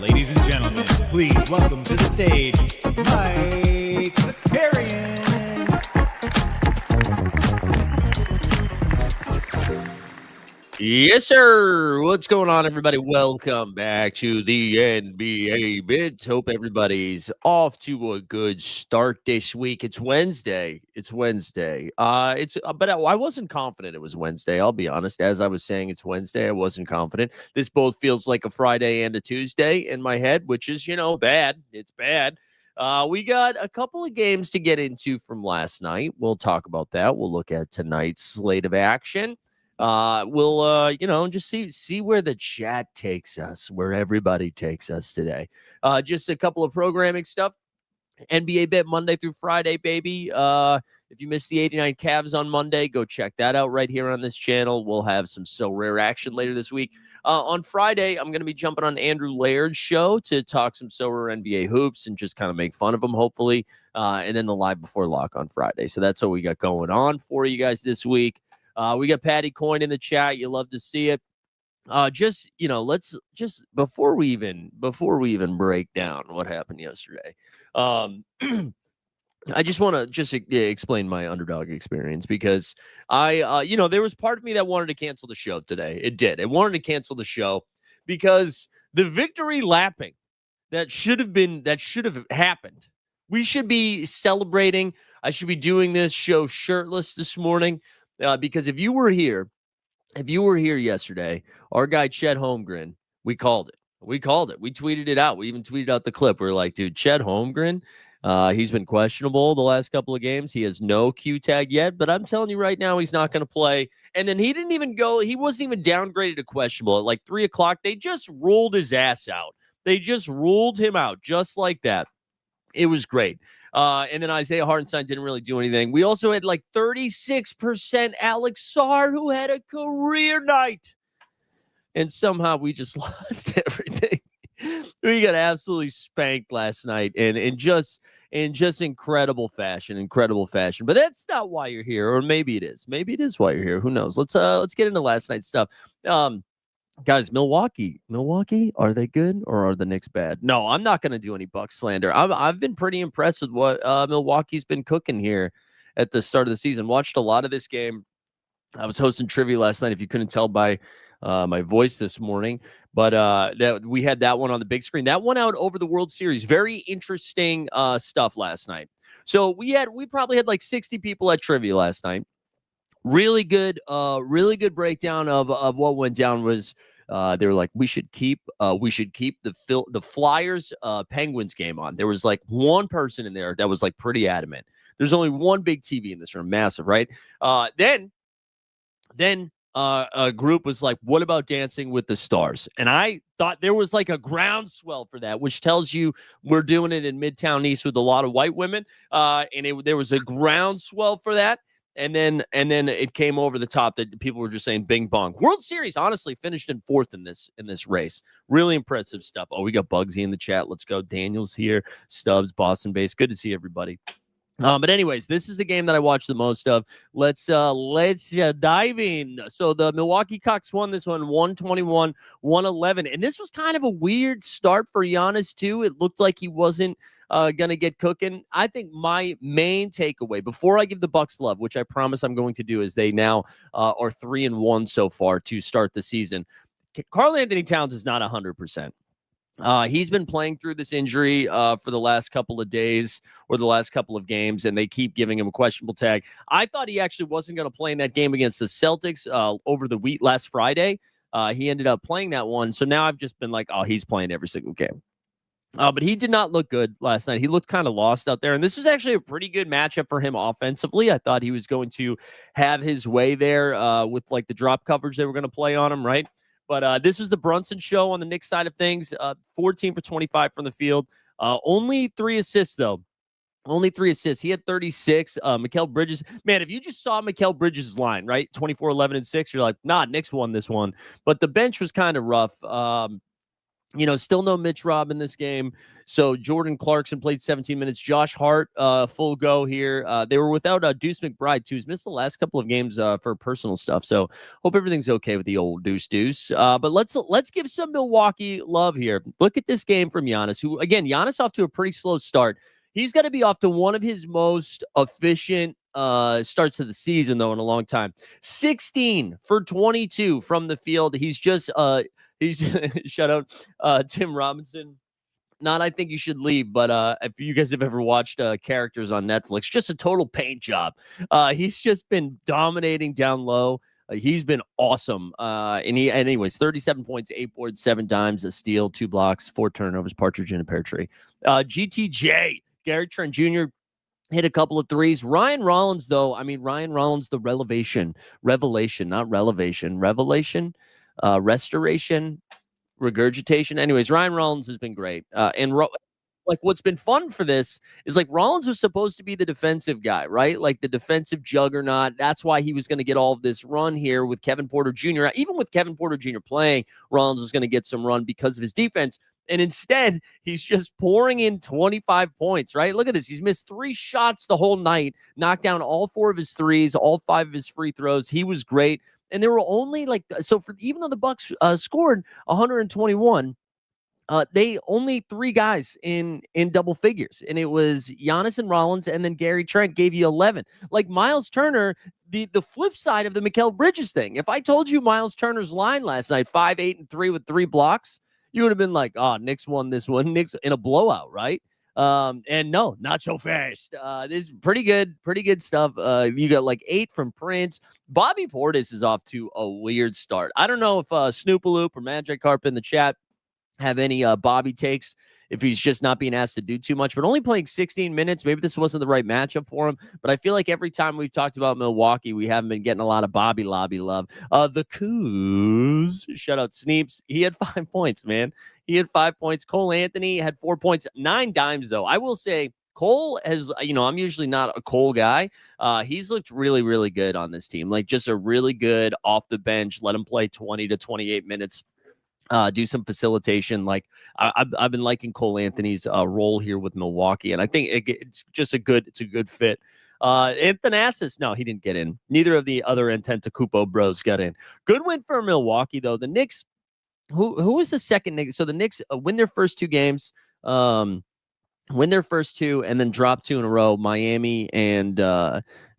Ladies and gentlemen, please welcome to the stage, Mike Zakarian. Yes, sir. What's going on, everybody? Welcome back to the NBA Bits. Hope everybody's off to a good start this week. It's Wednesday. But I wasn't confident it was Wednesday. I'll be honest. As I was saying, it's Wednesday. I wasn't confident. This both feels like a Friday and a Tuesday in my head, which is, bad. It's bad. We got a couple of games to get into from last night. We'll talk about that. We'll look at tonight's slate of action. We'll just see where the chat takes us, where everybody takes us today. Just a couple of programming stuff. NBA Bet Monday through Friday, baby. If you missed the 89 Cavs on Monday, go check that out right here on this channel. We'll have some So Rare action later this week. On Friday, I'm going to be jumping on Andrew Laird's show to talk some So Rare NBA hoops and just kind of make fun of them, hopefully. And then the Live Before Lock on Friday. So that's what we got going on for you guys this week. We got Patty Coyne in the chat. You love to see it. Let's just before we even break down what happened yesterday. I just want to explain my underdog experience because there was part of me that wanted to cancel the show today. It did. It wanted to cancel the show because the victory lapping that should have happened. We should be celebrating. I should be doing this show shirtless this morning. Because if you were here yesterday, our guy Chet Holmgren, we called it. We tweeted it out. We even tweeted out the clip. We were like, dude, Chet Holmgren, he's been questionable the last couple of games. He has no Q tag yet, but I'm telling you right now, he's not going to play. And then he didn't even go. He wasn't even downgraded to questionable at like 3:00. They just rolled his ass out. They just ruled him out just like that. It was great. And then Isaiah Hartenstein didn't really do anything. We also had like 36% Alex Sarr, who had a career night. And somehow we just lost everything. We got absolutely spanked last night and in just incredible fashion. But that's not why you're here. Or maybe it is. Maybe it is why you're here. Who knows? Let's get into last night's stuff. Guys, Milwaukee, are they good or are the Knicks bad? No, I'm not going to do any Bucks slander. I've been pretty impressed with what Milwaukee's been cooking here at the start of the season. Watched a lot of this game. I was hosting trivia last night, if you couldn't tell by my voice this morning. But we had that one on the big screen. That went out over the World Series. Very interesting stuff last night. So we probably had like 60 people at trivia last night. Really good breakdown of what went down was they were like, we should keep the Flyers Penguins game on. There was like one person in there that was like pretty adamant. There's only one big TV in this room, massive, right? Then a group was like, what about Dancing with the Stars? And I thought there was like a groundswell for that, which tells you we're doing it in Midtown East with a lot of white women. There was a groundswell for that. And then it came over the top that people were just saying bing bong. World Series honestly finished in fourth in this race. Really impressive stuff. Oh, we got Bugsy in the chat. Let's go. Daniel's here. Stubbs, Boston base. Good to see everybody. But anyways, this is the game that I watched the most of. Let's dive in. So the Milwaukee Bucks won this one 121-111. And this was kind of a weird start for Giannis too. It looked like he wasn't going to get cooking. I think my main takeaway, before I give the Bucks love, which I promise I'm going to do, is they now are 3-1 so far to start the season. Karl-Anthony Towns is not 100%. He's been playing through this injury for the last couple of days or the last couple of games, and they keep giving him a questionable tag. I thought he actually wasn't going to play in that game against the Celtics over the week last Friday. He ended up playing that one. So now I've just been like, oh, he's playing every single game. But he did not look good last night. He looked kind of lost out there. And this was actually a pretty good matchup for him offensively. I thought he was going to have his way there with like the drop coverage they were going to play on him, right? But this was the Brunson show on the Knicks side of things. 14 for 25 from the field. Only 3 assists, though. Only 3 assists. He had 36. Mikal Bridges. Man, if you just saw Mikal Bridges' line, right? 24, 11, and 6, you're like, nah, Knicks won this one. But the bench was kind of rough. Still no Mitch Robb in this game. So Jordan Clarkson played 17 minutes. Josh Hart, full go here. They were without Deuce McBride, too. He's missed the last couple of games for personal stuff. So hope everything's okay with the old Deuce. But let's give some Milwaukee love here. Look at this game from Giannis, who, again, Giannis off to a pretty slow start. He's got to be off to one of his most efficient starts of the season, though, in a long time. 16 for 22 from the field. He's just he's shout out Tim Robinson. Not I think you should leave, but if you guys have ever watched Characters on Netflix, just a total paint job. He's just been dominating down low. He's been awesome. Anyways, 37 points, 8 boards, 7 dimes, a steal, 2 blocks, 4 turnovers, partridge in a pear tree. GTJ, Gary Trent Jr., hit a couple of threes. Ryan Rollins, though, Ryan Rollins, the revelation, not relevation, revelation, restoration, regurgitation. Anyways, Ryan Rollins has been great. Like what's been fun for this is like Rollins was supposed to be the defensive guy, right? Like the defensive juggernaut. That's why he was going to get all of this run here with Kevin Porter Jr. Even with Kevin Porter Jr. playing, Rollins was going to get some run because of his defense. And instead, he's just pouring in 25 points, right? Look at this. He's missed 3 shots the whole night, knocked down all 4 of his threes, all 5 of his free throws. He was great. And there were only even though the Bucks scored 121, they only 3 guys in double figures, and it was Giannis and Rollins, and then Gary Trent gave you 11. Like Miles Turner, the flip side of the Mikal Bridges thing. If I told you Miles Turner's line last night, 5, 8, and 3 with 3 blocks, you would have been like, "Oh, Knicks won this one. Knicks in a blowout, right?" And no, not so fast. This is pretty good stuff. You got like 8 from Prince. Bobby Portis is off to a weird start. I don't know if Snoopaloop or Magic Carp in the chat have any Bobby takes if he's just not being asked to do too much, but only playing 16 minutes. Maybe this wasn't the right matchup for him, but I feel like every time we've talked about Milwaukee, we haven't been getting a lot of Bobby Lobby love. The Coos, shout out Sneeps. He had 5 points, man. He had 5 points. Cole Anthony had 4 points, 9 dimes, though. I will say Cole has, I'm usually not a Cole guy. He's looked really, really good on this team. Like just a really good off the bench, let him play 20 to 28 minutes. Do some facilitation. Like I've been liking Cole Anthony's role here with Milwaukee, and I think it's just a good fit. Anthanasis, no, he didn't get in. Neither of the other Antetokounmpo bros got in. Good win for Milwaukee though. The Knicks, who was the second Knicks? So the Knicks win their first 2 games. Win their first 2 and then drop 2 in a row, Miami and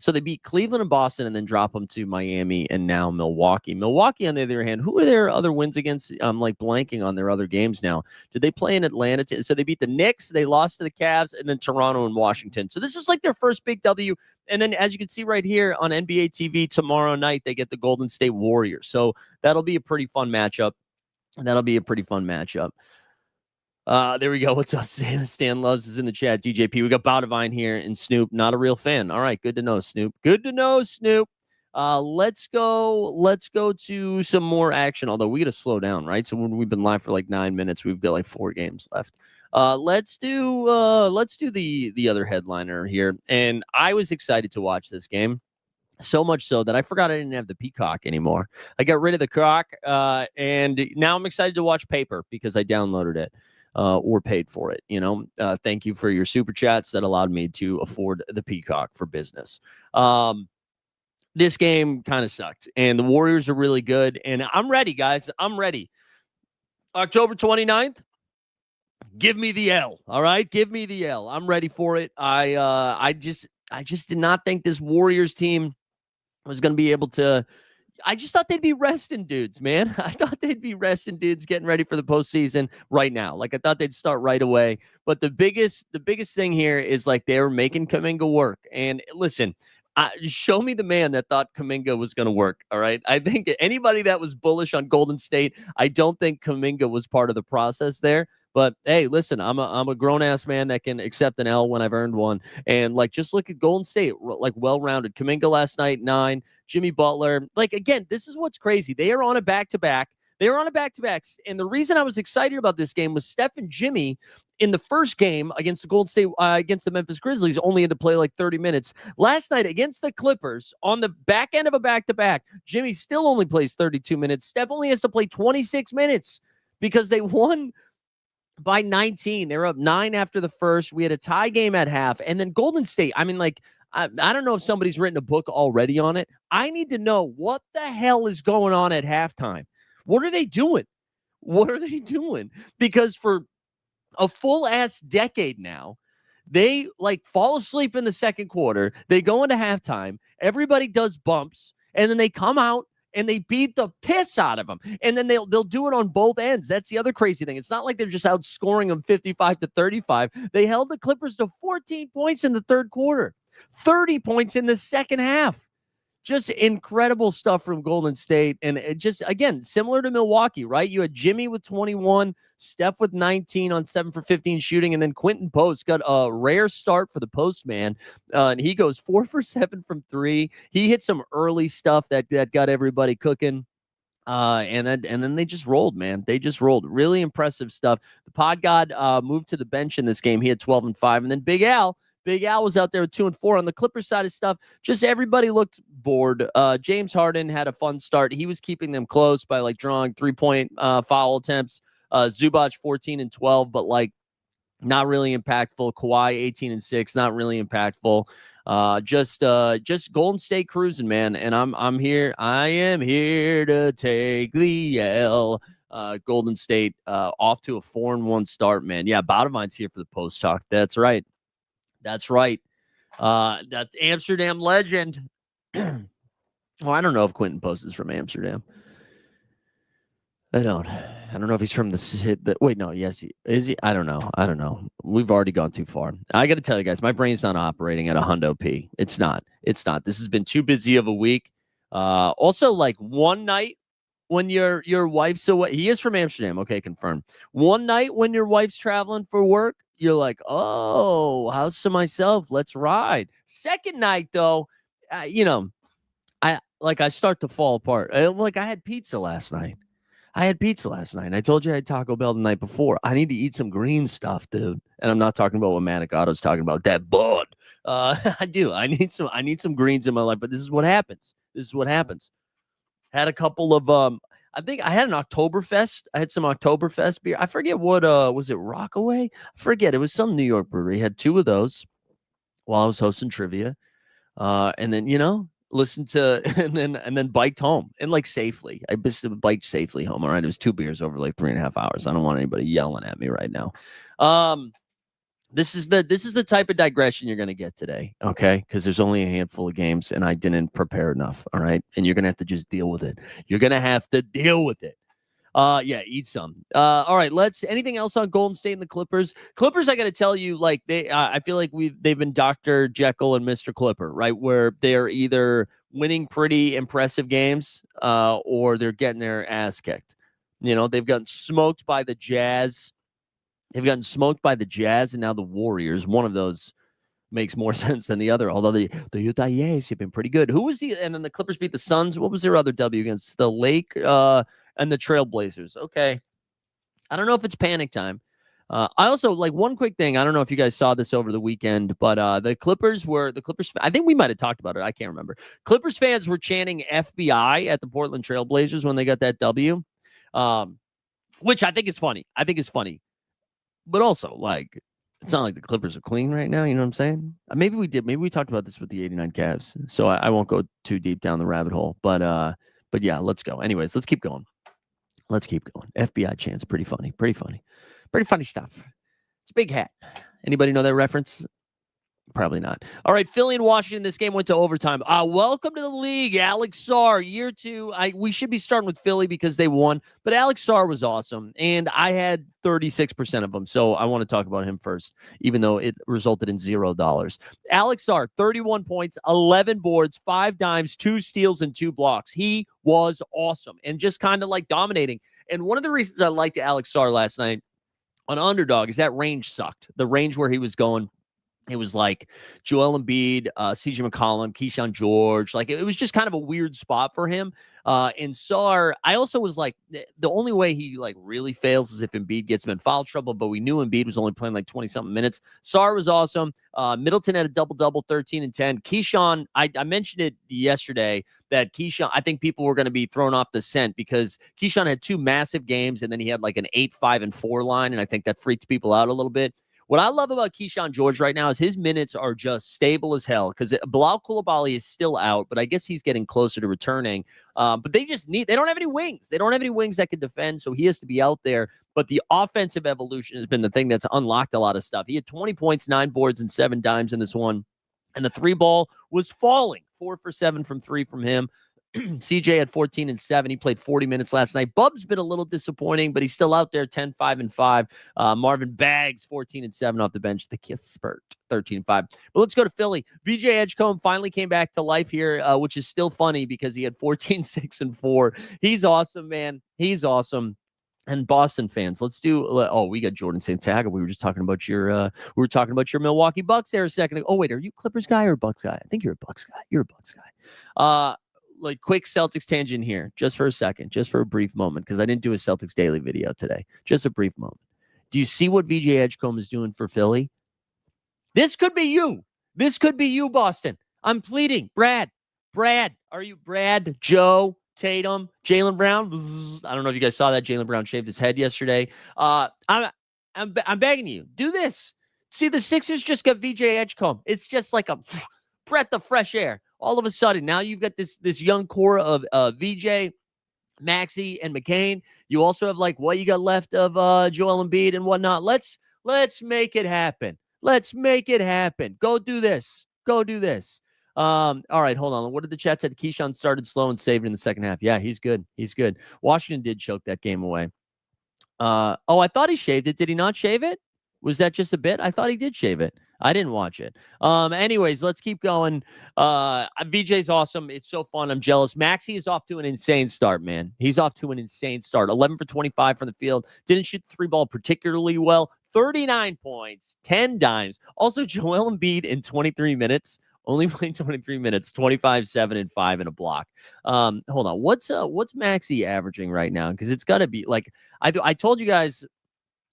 so they beat Cleveland and Boston and then drop them to Miami and now Milwaukee. Milwaukee, on the other hand, who are their other wins against? I'm like blanking on their other games now. Did they play in Atlanta? So they beat the Knicks, they lost to the Cavs, and then Toronto and Washington. So this was like their first big W. And then as you can see right here on NBA TV tomorrow night, they get the Golden State Warriors. So that'll be a pretty fun matchup. There we go. What's up? Stan Loves is in the chat. DJP. We got Bowdivine here and Snoop. Not a real fan. All right. Good to know, Snoop. Let's go to some more action. Although we got to slow down, right? So when we've been live for like 9 minutes, we've got like 4 games left. Let's do the other headliner here. And I was excited to watch this game. So much so that I forgot I didn't have the Peacock anymore. I got rid of the Croc, and now I'm excited to watch Paper because I downloaded it. Or paid for it, thank you for your super chats that allowed me to afford the Peacock for business. This game kind of sucked, and the Warriors are really good, and I'm ready, guys. I'm ready. October 29th, give me the L. All right, give me the L. I'm ready for it. I just did not think this Warriors team was going to be able to. I just thought they'd be resting dudes, man. I thought they'd be resting dudes getting ready for the postseason right now. Like I thought they'd start right away. But the biggest thing here is like they were making Kuminga work. And listen, show me the man that thought Kuminga was going to work. All right. I think anybody that was bullish on Golden State, I don't think Kuminga was part of the process there. But hey, listen, I'm a grown ass man that can accept an L when I've earned one. And like, just look at Golden State, like well-rounded. Kuminga last night, 9. Jimmy Butler. Like, again, this is what's crazy. They are on a back-to-back. They were on a back-to-back. And the reason I was excited about this game was Steph and Jimmy in the first game against the Golden State, against the Memphis Grizzlies, only had to play like 30 minutes. Last night against the Clippers, on the back end of a back-to-back, Jimmy still only plays 32 minutes. Steph only has to play 26 minutes. because they won by 19. They were up 9 after the first. We had a tie game at half. And then Golden State, I mean, like, I don't know if somebody's written a book already on it. I need to know what the hell is going on at halftime. What are they doing? What are they doing? Because for a full ass decade now, they like fall asleep in the second quarter. They go into halftime. Everybody does bumps, and then they come out and they beat the piss out of them. And then they'll do it on both ends. That's the other crazy thing. It's not like they're just outscoring them 55-35. They held the Clippers to 14 points in the third quarter, 30 points in the second half. Just incredible stuff from Golden State. And it just, again, similar to Milwaukee, right? You had Jimmy with 21, Steph with 19 on 7 for 15 shooting, and then Quentin Post got a rare start for the postman, and he goes 4 for 7 from 3. He hit some early stuff that got everybody cooking. And then they just rolled, man. They just rolled. Really impressive stuff. The Pod God moved to the bench in this game. He had 12 and 5. And then Big Al was out there with 2 and 4. On the Clippers side of stuff, just everybody looked bored. James Harden had a fun start. He was keeping them close by like drawing 3-point foul attempts. Zubac 14 and 12, but like not really impactful. Kawhi 18 and 6, not really impactful. Just Golden State cruising, man. And I'm here. I am here to take the L. Golden State off to a 4-1 start, man. Yeah, Boudewijn's here for the post talk. That's right. That's right. That's Amsterdam legend. Well, I don't know if Quentin Post is from Amsterdam. I don't know if he's from the wait, no, yes, is he? I don't know. We've already gone too far. I got to tell you guys, my brain's not operating at a hundo P. It's not. This has been too busy of a week. Also, like one night when your wife's away, he is from Amsterdam. Okay, confirmed. One night when your wife's traveling for work, you're like, oh, house to myself, let's ride. Second night though, I start to fall apart. I had pizza last night. And I told you I had Taco Bell the night before. I need to eat some green stuff, dude. And I'm not talking about what Manicato's talking about. That blood. I do. I need some greens in my life. But this is what happens. Had a couple of I think I had an Oktoberfest. I had some Oktoberfest beer. I forget what was it Rockaway? I forget. It was some New York brewery. Had 2 of those while I was hosting trivia. And then, listen to and then biked home and like safely. I biked safely home. All right. It was 2 beers over like 3.5 hours. I don't want anybody yelling at me right now. This is the type of digression you're gonna get today, okay? Because there's only a handful of games and I didn't prepare enough. All right. And you're gonna have to just deal with it. Yeah, eat some. All right, anything else on Golden State and the Clippers? Clippers, I got to tell you, like I feel like they've been Dr. Jekyll and Mr. Clipper, right? Where they're either winning pretty impressive games, or they're getting their ass kicked. They've gotten smoked by the Jazz. And now the Warriors. One of those makes more sense than the other. Although the Utah Jazz have been pretty good. And then the Clippers beat the Suns. What was their other W against the Lake? And the Trailblazers. Okay. I don't know if it's panic time. I also like one quick thing. I don't know if you guys saw this over the weekend, but the Clippers. I think we might have talked about it. I can't remember. Clippers fans were chanting FBI at the Portland Trailblazers when they got that W, which I think is funny. But also, like, it's not like the Clippers are clean right now. You know what I'm saying? Maybe we did. Maybe we talked about this with the 89 Cavs. So I won't go too deep down the rabbit hole. But yeah, let's go. Anyways, let's keep going. FBI chants, pretty funny stuff. It's a big hat. Anybody know that reference? Probably not. All right, Philly and Washington. This game went to overtime. Welcome to the league, Alex Sarr. Year 2. We should be starting with Philly because they won, but Alex Sarr was awesome, and I had 36% of them, so I want to talk about him first, even though it resulted in $0. Alex Sarr, 31 points, 11 boards, 5 dimes, 2 steals, and 2 blocks. He was awesome and just kind of like dominating. And one of the reasons I liked Alex Sarr last night on Underdog is that range sucked. The range where he was going. It was like Joel Embiid, CJ McCollum, Keyshawn George. Like it was just kind of a weird spot for him. And Sar, I also was like, the only way he like really fails is if Embiid gets him in foul trouble. But we knew Embiid was only playing like 20-something minutes. Sar was awesome. Middleton had a double-double, 13 and 10. Keyshawn, I mentioned it yesterday that Keyshawn, I think people were going to be thrown off the scent because Keyshawn had 2 massive games and then he had like an 8, 5, and 4 line. And I think that freaked people out a little bit. What I love about Keyshawn George right now is his minutes are just stable as hell because Bilal Coulibaly is still out, but I guess he's getting closer to returning. But they don't have any wings. They don't have any wings that can defend, so he has to be out there. But the offensive evolution has been the thing that's unlocked a lot of stuff. He had 20 points, 9 boards, and 7 dimes in this one. And the 3 ball was falling. 4 for 7 from 3 from him. CJ had 14 and 7. He played 40 minutes last night. Bub's been a little disappointing, but he's still out there 10, 5, and 5. Marvin Baggs, 14 and 7 off the bench. The Kispert, 13 and 5. But let's go to Philly. VJ Edgecombe finally came back to life here, which is still funny because he had 14, 6, and 4. He's awesome, man. He's awesome. And Boston fans, let's do. Oh, we got Jordan Santaga. We were just talking about your. We were talking about your Milwaukee Bucks there a second ago. Oh wait, are you Clippers guy or Bucks guy? I think you're a Bucks guy. You're a Bucks guy. Like quick Celtics tangent here, just for a second, just for a brief moment, because I didn't do a Celtics daily video today. Just a brief moment. Do you see what VJ Edgecombe is doing for Philly? This could be you. This could be you, Boston. I'm pleading. Brad, are you Brad, Joe, Tatum, Jaylen Brown? I don't know if you guys saw that. Jaylen Brown shaved his head yesterday. I'm begging you. Do this. See, the Sixers just got VJ Edgecombe. It's just like a breath of fresh air. All of a sudden, now you've got this young core of VJ, Maxey, and McCain. You also have like what you got left of Joel Embiid and whatnot. Let's make it happen. Let's make it happen. Go do this. Go do this. All right, hold on. What did the chat say? Keyshawn started slow and saved in the second half. Yeah, he's good. He's good. Washington did choke that game away. I thought he shaved it. Did he not shave it? Was that just a bit? I thought he did shave it. I didn't watch it. Anyways, let's keep going. VJ's awesome. It's so fun. I'm jealous. Maxey is off to an insane start, man. He's off to an insane start. 11 for 25 from the field. Didn't shoot the 3-ball particularly well. 39 points, 10 dimes. Also, Joel Embiid in 23 minutes. Only playing 23 minutes, 25, 7, and 5 in a block. Hold on. What's Maxey averaging right now? Because it's got to be like I told you guys.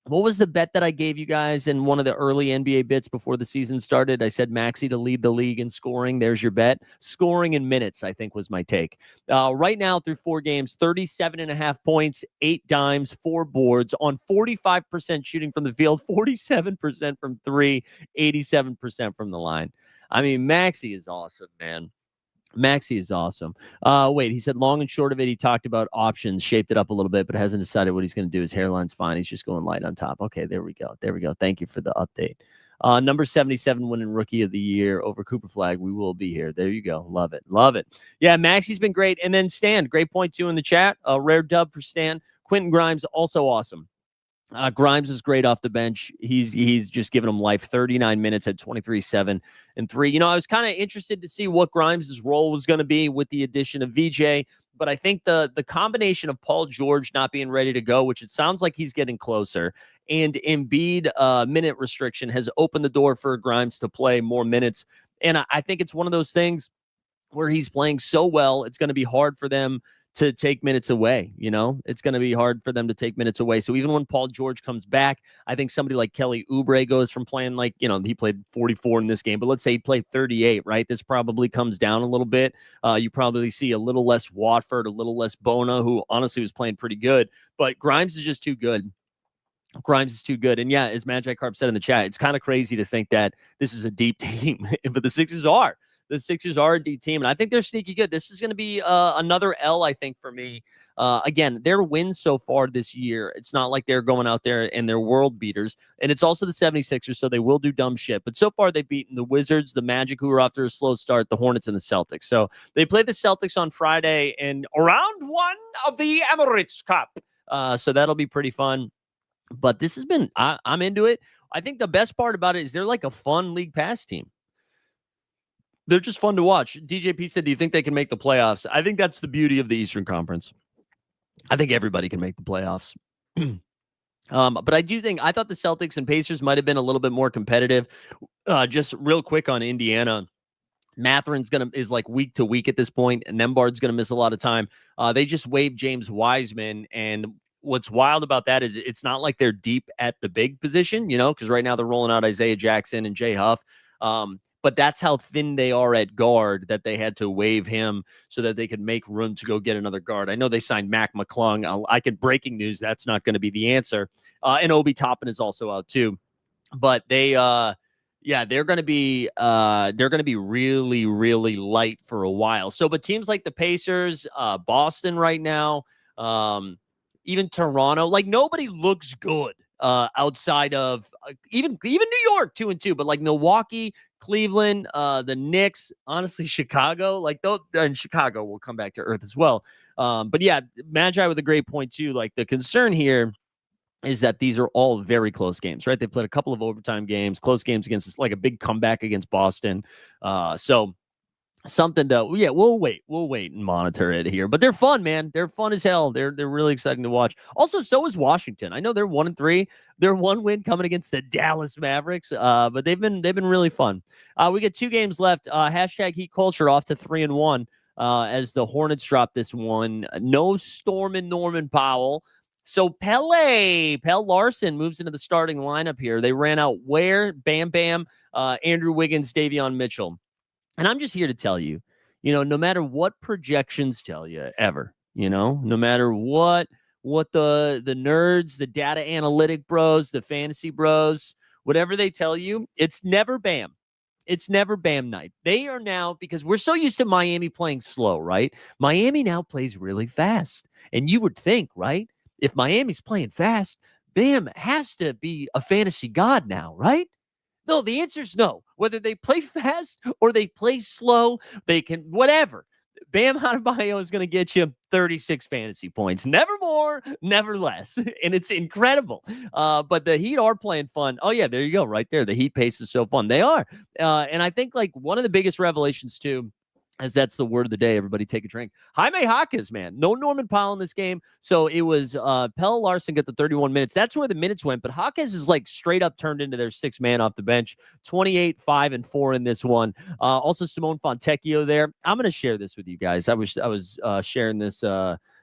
What was the bet that I gave you guys in one of the early NBA bits before the season started? I said Maxey to lead the league in scoring. There's your bet. Scoring in minutes, I think, was my take. Right now, through 4 games, 37.5 points, 8 dimes, 4 boards on 45% shooting from the field, 47% from 3, 87% from the line. I mean, Maxey is awesome, man. Maxey is awesome. Wait, he said long and short of it, he talked about options, shaped it up a little bit, but hasn't decided what he's going to do. His hairline's fine. He's just going light on top. Okay, there we go. There we go. Thank you for the update. Number 77 winning rookie of the year over Cooper Flag. We will be here. There you go. Love it. Love it. Yeah, Maxey's been great. And then Stan, great point too in the chat. Rare dub for Stan. Quentin Grimes, also awesome. Grimes is great off the bench. He's just giving him life. 39 minutes, had 23, 7, and 3. You know, I was kind of interested to see what Grimes' role was going to be with the addition of VJ, but I think the combination of Paul George not being ready to go, which it sounds like he's getting closer, and Embiid minute restriction has opened the door for Grimes to play more minutes. And I think it's one of those things where he's playing so well, it's going to be hard for them to take minutes away. You know, it's going to be hard for them to take minutes away. So even when Paul George comes back, I think somebody like Kelly Oubre goes from playing like, you know, he played 44 in this game, but let's say he played 38, right? This probably comes down a little bit. You probably see a little less Watford, a little less Bona, who honestly was playing pretty good, but Grimes is just too good. Grimes is too good. And yeah, as Magic Carp said in the chat, it's kind of crazy to think that this is a deep team, but the Sixers are. The Sixers are a deep team, and I think they're sneaky good. This is going to be another L, I think, for me. Again, their wins so far this year, it's not like they're going out there and they're world beaters, and it's also the 76ers, so they will do dumb shit. But so far, they've beaten the Wizards, the Magic, who are off to a slow start, the Hornets, and the Celtics. So they play the Celtics on Friday in round 1 of the Emirates Cup. So that'll be pretty fun. But this has been, I'm into it. I think the best part about it is they're like a fun League Pass team. They're just fun to watch. DJP said, do you think they can make the playoffs? I think that's the beauty of the Eastern Conference. I think everybody can make the playoffs. But I thought the Celtics and Pacers might have been a little bit more competitive. Just real quick on Indiana. Matherin's is like week to week at this point, and Nembhard's gonna miss a lot of time. They just waived James Wiseman, and what's wild about that is it's not like they're deep at the big position, because right now they're rolling out Isaiah Jackson and Jay Huff. But that's how thin they are at guard that they had to waive him so that they could make room to go get another guard. I know they signed Mac McClung. Breaking news, that's not going to be the answer. And Obi Toppin is also out too. But they're going to be really, really light for a while. So, but teams like the Pacers, Boston right now, even Toronto, like nobody looks good outside of even New York 2-2, but like Milwaukee, Cleveland, the Knicks, honestly, Chicago, like those, and Chicago will come back to earth as well. But yeah, Magi with a great point too. Like the concern here is that these are all very close games, right? They played a couple of overtime games, close games against like a big comeback against Boston. So something to, we'll wait and monitor it here. But they're fun, man. They're fun as hell. They're really exciting to watch. Also, so is Washington. I know they're 1-3. They're one win coming against the Dallas Mavericks. But they've been really fun. We get 2 games left. Hashtag Heat Culture off to 3-1. As the Hornets drop this one. No Storm and Norman Powell. So Pelle Larson moves into the starting lineup here. They ran out Ware, Bam Bam, Andrew Wiggins, Davion Mitchell. And I'm just here to tell you, no matter what projections tell you ever, no matter what the nerds, the data analytic bros, the fantasy bros, whatever they tell you, it's never Bam. It's never Bam night. They are now, because we're so used to Miami playing slow, right? Miami now plays really fast. And you would think, right? If Miami's playing fast, Bam has to be a fantasy god now, right? No, the answer is no. Whether they play fast or they play slow, they can, whatever. Bam Adebayo is going to get you 36 fantasy points. Never more, never less. And it's incredible. But the Heat are playing fun. Oh, yeah, there you go. Right there. The Heat pace is so fun. They are. And I think like one of the biggest revelations, too, as that's the word of the day. Everybody take a drink. Jaime Jaquez, man. No Norman Powell in this game. So it was Pelle Larson got the 31 minutes. That's where the minutes went. But Jaquez is like straight up turned into their 6th man off the bench. 28, 5, and 4 in this one. Also Simone Fontecchio there. I'm going to share this with you guys. I was sharing this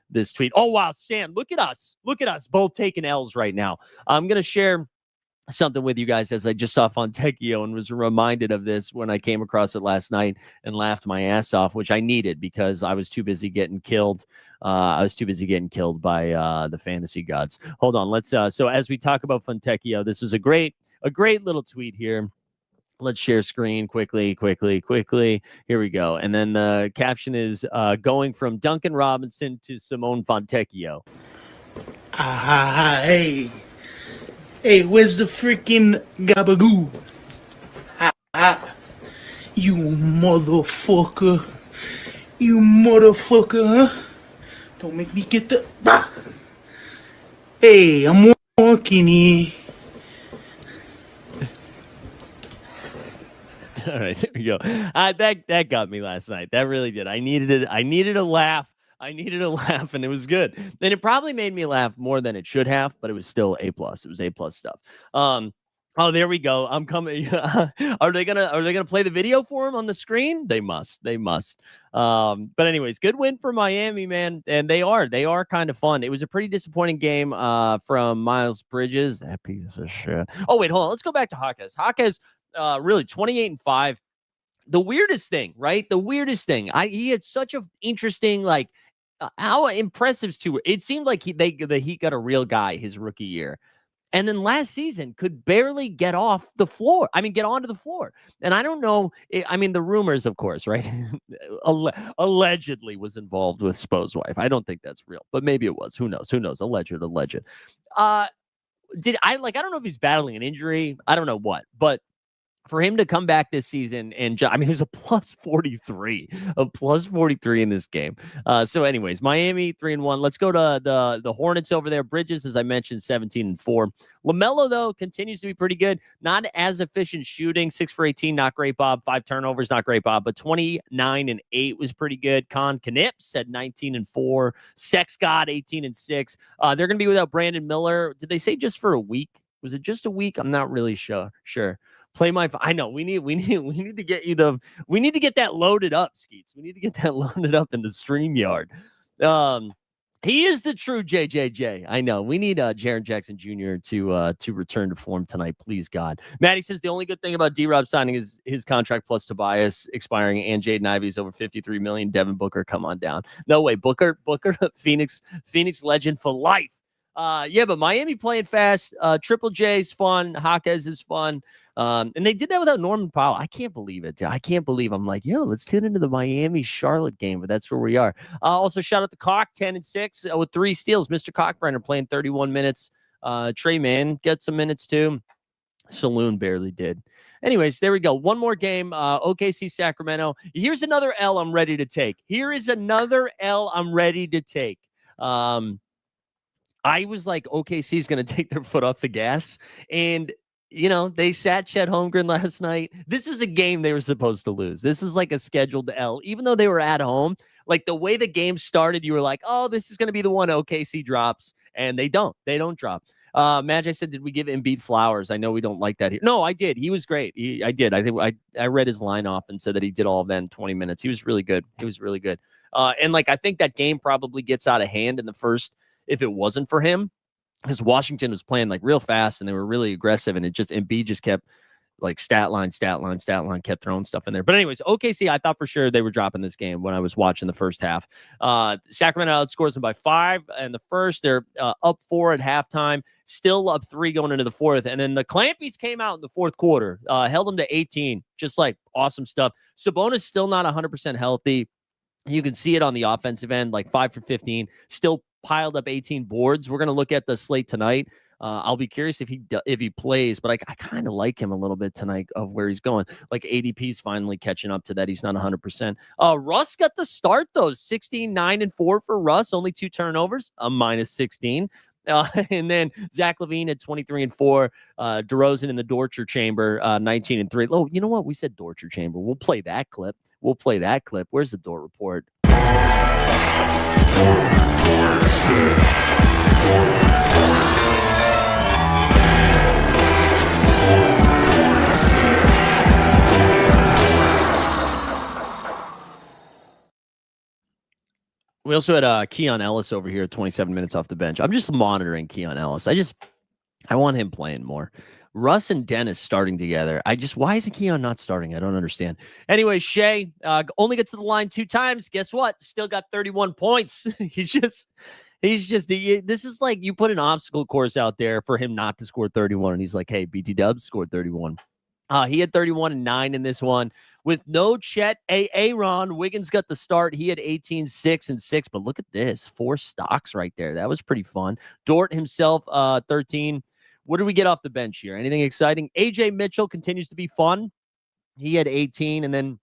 this tweet. Oh, wow, Stan, look at us. Look at us both taking L's right now. I'm going to share something with you guys as I just saw Fontecchio and was reminded of this when I came across it last night and laughed my ass off, which I needed because I was too busy getting killed. I was too busy getting killed by the fantasy gods. Hold on. Let's so as we talk about Fontecchio, this was a great little tweet here. Let's share screen quickly. Here we go. And then the caption is going from Duncan Robinson to Simone Fontecchio. Hey. Hey, where's the freaking gabagoo? You motherfucker. You motherfucker, huh? Don't make me get the... Hey, I'm walking here. All right, there we go. That got me last night. That really did. I needed it. I needed a laugh. And it was good. And it probably made me laugh more than it should have, but it was still A+. It was A+ stuff. Oh, there we go. I'm coming. Are they gonna play the video for him on the screen? They must. But anyways, good win for Miami, man. And they are kind of fun. It was a pretty disappointing game from Miles Bridges. That piece of shit. Oh, wait, hold on. Let's go back to Jaquez. Jaquez, really 28-5. The weirdest thing, right? He had such an interesting, like, how impressive to it seemed like the Heat got a real guy his rookie year. And then last season could barely get off the floor. I mean, get onto the floor. And I don't know. The rumors, of course, right? Allegedly was involved with Spo's wife. I don't think that's real, but maybe it was. Who knows? Alleged. I don't know if he's battling an injury. I don't know what, but for him to come back this season and I mean, it was a plus 43 in this game. So anyways, Miami 3-1. Let's go to the Hornets over there. Bridges, as I mentioned, 17-4. LaMelo, though, continues to be pretty good. Not as efficient shooting. 6 for 18, not great, Bob. 5 turnovers, not great, Bob. But 29-8 was pretty good. Knips at 19-4. Sex God 18-6. They're going to be without Brandon Miller. Did they say just for a week? Was it just a week? I'm not really sure. Play my. I know we need to get you we need to get that loaded up, Skeets. We need to get that loaded up in the StreamYard. He is the true JJJ. I know. We need Jaren Jackson Jr. to return to form tonight, please God. Maddie says the only good thing about D-Rob signing is his contract plus Tobias expiring and Jaden Ivey's over $53 million. Devin Booker, come on down. No way, Booker, Phoenix legend for life. Yeah, but Miami playing fast. Triple J's fun. Jaquez is fun. And they did that without Norman Powell. I can't believe it. I can't believe I'm like, let's tune into the Miami-Charlotte game, but that's where we are. Also, shout out to Cock, 10-6 with 3 steals. Mr. Cockbrenner playing 31 minutes. Trey Mann gets some minutes too. Saloon barely did. Anyways, there we go. One more game. OKC Sacramento. Here's another L I'm ready to take. I was like, OKC is going to take their foot off the gas. And, they sat Chet Holmgren last night. This is a game they were supposed to lose. This was like a scheduled L. Even though they were at home, like the way the game started, you were like, oh, this is going to be the one OKC drops. And they don't. They don't drop. Magic said, did we give Embiid flowers? I know we don't like that here. No, I did. He was great. I did. I think I read his line off and said that he did all of that in 20 minutes. He was really good. And I think that game probably gets out of hand in the first, if it wasn't for him, because Washington was playing like real fast and they were really aggressive, and Embiid just kept like stat line, kept throwing stuff in there. But anyways, OKC, I thought for sure they were dropping this game when I was watching the first half. Sacramento outscores them by 5 in the first. They're up 4 at halftime, still up 3 going into the fourth. And then the Clampies came out in the fourth quarter, held them to 18, just like awesome stuff. Sabonis still not 100% healthy. You can see it on the offensive end, like 5 for 15, still piled up 18 boards. We're going to look at the slate tonight. I'll be curious if he plays, but I kind of like him a little bit tonight of where he's going. Like ADP's finally catching up to that. He's not 100%. Russ got the start, though. 16, 9, and 4 for Russ. Only 2 turnovers, a minus 16. And then Zach LaVine at 23 and 4. DeRozan in the torture chamber, 19 and 3. Oh, you know what? We said torture chamber. We'll play that clip. Where's the door report? We also had Keon Ellis over here, 27 minutes off the bench. I'm just monitoring Keon Ellis. I want him playing more. Russ and Dennis starting together. Why isn't Keon not starting? I don't understand. Anyway, Shea only gets to the line 2 times. Guess what? Still got 31 points. This is like you put an obstacle course out there for him not to score 31. And he's like, hey, BT Dubs scored 31. He had 31 and 9 in this one. With no Chet, Aaron Wiggins got the start. He had 18, 6, and 6. But look at this. 4 stocks right there. That was pretty fun. Dort himself, 13. What do we get off the bench here? Anything exciting? AJ Mitchell continues to be fun. He had 18, and then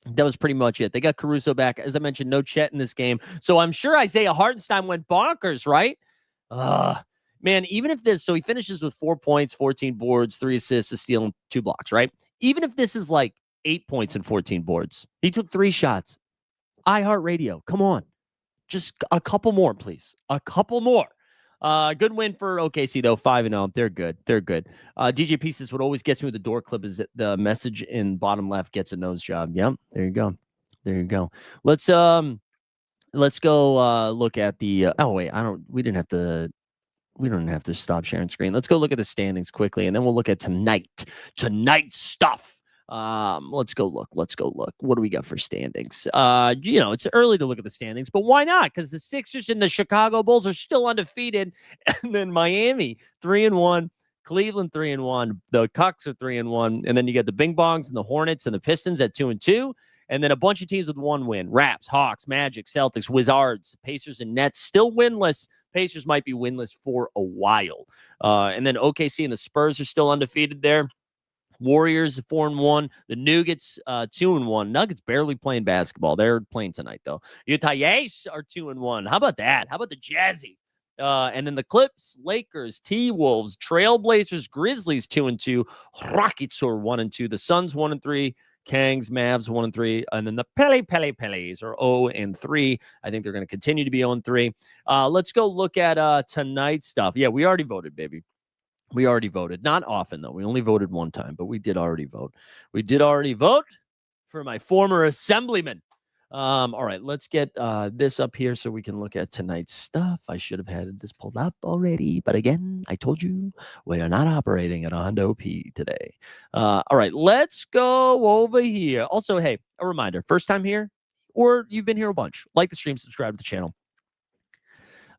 that was pretty much it. They got Caruso back. As I mentioned, no Chet in this game. So I'm sure Isaiah Hartenstein went bonkers, right? Man, even if this, so he finishes with 4 points, 14 boards, 3 assists, a steal, and 2 blocks, right? Even if this is like 8 points and 14 boards, he took 3 shots. iHeartRadio, come on. Just a couple more, please. A couple more. Good win for OKC, though. 5-0. They're good. DJ Pieces, what always gets me with the door clip is that the message in bottom left gets a nose job. Yep. There you go. Let's go look at the we don't have to stop sharing screen. Let's go look at the standings quickly, and then we'll look at tonight's stuff. Let's go look. What do we got for standings? It's early to look at the standings, but why not? Because the Sixers and the Chicago Bulls are still undefeated. And then Miami 3-1, Cleveland 3-1, the Cucks are 3-1. And then you get the Bing Bongs and the Hornets and the Pistons at 2-2. And then a bunch of teams with 1 win. Raps, Hawks, Magic, Celtics, Wizards, Pacers, and Nets still winless. Pacers might be winless for a while. And then OKC and the Spurs are still undefeated there. Warriors 4-1. The Nuggets 2-1. Nuggets barely playing basketball. They're playing tonight though. Utah Jazz are 2-1. How about that? How about the Jazzy? And then the Clips, Lakers, T-Wolves, Trailblazers, Grizzlies 2-2. Rockets are 1-2. The Suns 1-3. Kangs, Mavs 1-3, and then the Pellies are 0-3. I think they're going to continue to be 0-3. Let's go look at tonight's stuff. Yeah, we already voted, baby. We already voted. Not often, though. We only voted one time, but we did already vote. We did already vote for my former assemblyman. All right, let's get this up here so we can look at tonight's stuff. I should have had this pulled up already, but again, I told you we are not operating at a Hondo P today. All right, let's go over here. Also, hey, a reminder, first time here or you've been here a bunch, like the stream, subscribe to the channel.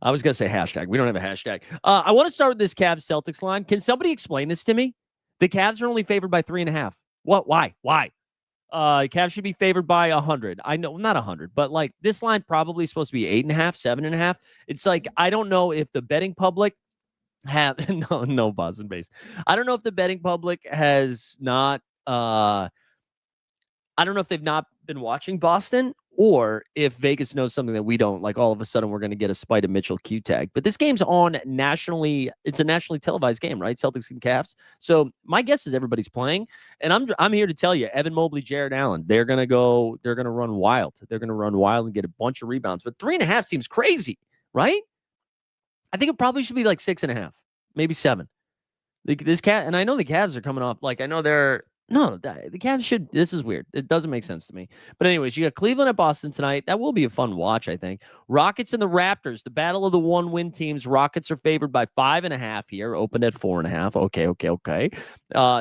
I was going to say hashtag. We don't have a hashtag. I want to start with this Cavs Celtics line. Can somebody explain this to me? The Cavs are only favored by 3.5. What? Why? Cavs should be favored by 100. I know, not 100, but like this line probably supposed to be 8.5, 7.5. It's like, I don't know if the betting public have, no Boston base. I don't know if the betting public has not, I don't know if they've not been watching Boston or if Vegas knows something that we don't. Like all of a sudden we're going to get a Spida Mitchell Q tag. But this game's on nationally. It's a nationally televised game, right? Celtics and Cavs. So my guess is everybody's playing. And I'm here to tell you, Evan Mobley, Jared Allen, they're going to run wild. They're going to run wild and get a bunch of rebounds. But 3.5 seems crazy, right? I think it probably should be like 6.5, maybe 7. This cat, and I know the Cavs are coming off. Like I know they're. No, the Cavs should. This is weird. It doesn't make sense to me. But anyways, you got Cleveland at Boston tonight. That will be a fun watch, I think. Rockets and the Raptors, the battle of the 1-win teams. Rockets are favored by 5.5 here. Opened at 4.5. Okay.